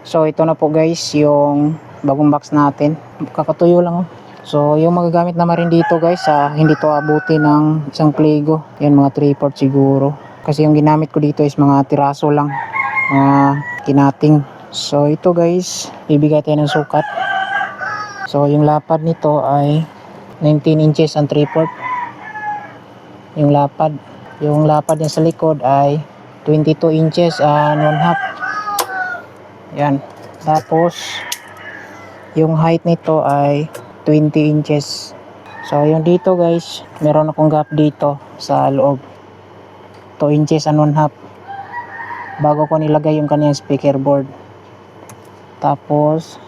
So ito na po guys yung bagong box natin. Kakatuyo lang oh. So yung magagamit naman rin dito guys, hindi to abuti ng isang pligo. Yan mga 3/4 siguro. Kasi yung ginamit ko dito is mga tiraso lang. Mga kinating. So ito guys, bibigay tayo ng sukat. So yung lapad nito ay 19 inches and 3/4. Yung lapad niya sa likod ay 22 inches and 1/2. Yan. Tapos yung height nito ay 20 inches. So yung dito guys, meron akong gap dito sa loob. 2 inches and 1/2 bago ko nilagay yung kanyang speaker board. Tapos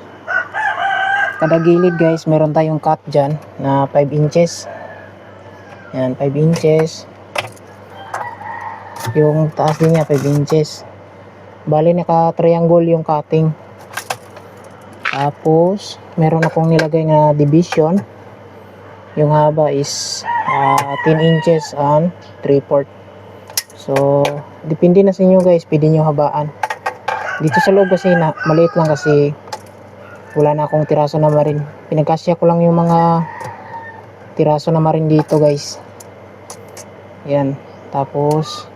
kada gilid guys, meron tayong cut dyan na 5 inches. Yan, 5 inches. Yung taas din niya 5 inches. Bali naka triangle yung cutting. Tapos meron akong nilagay na division. Yung haba is 10 inches and 3/4. So depende na sa inyo guys, pwede nyo habaan. Dito sa loob kasi maliit lang kasi wala na akong tiraso na marin. Pinagkasya ko lang yung mga tiraso na marin dito guys. Yan. Tapos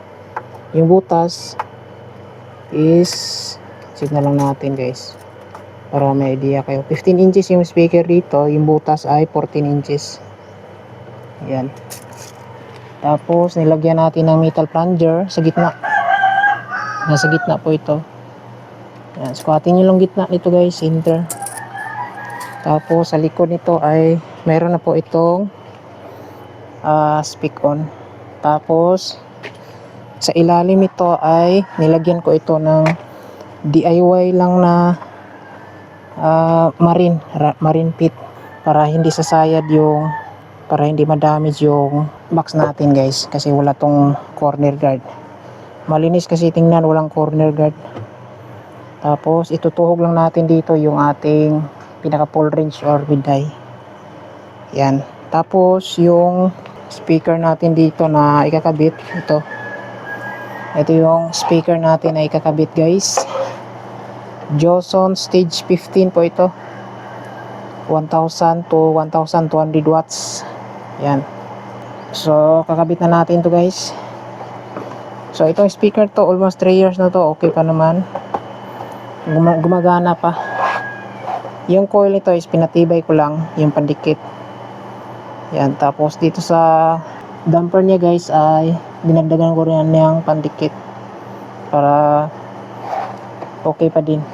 yung butas is signal lang natin guys para may idea kayo. 15 inches yung speaker dito, yung butas ay 14 inches. Yan. Tapos nilagyan natin ng metal plunger sa gitna. Nasa gitna po ito. Yan, squatin nyo lang gitna nito guys, center. Tapos sa likod nito ay meron na po itong speak on. Tapos sa ilalim ito ay nilagyan ko ito ng DIY lang na marine pit para hindi sasayad para hindi ma-damage yung box natin guys, kasi wala tong corner guard. Malinis kasi tingnan, walang corner guard. Tapos itutuhog lang natin dito yung ating pinaka full range or biday. Yan. Tapos yung speaker natin dito na ikakabit, ito yung speaker natin na ikakabit guys. Joson Stage 15 po ito. 1000 to 1200 watts. Yan. So kakabit na natin to guys. So itong speaker to almost 3 years na to. Okay pa naman. Gumagana pa. Yung coil nito is pinatibay ko lang yung pandikit. Yan. Tapos dito sa damper niya guys ay dinagdagan ko rin yung pandikit para okay pa din.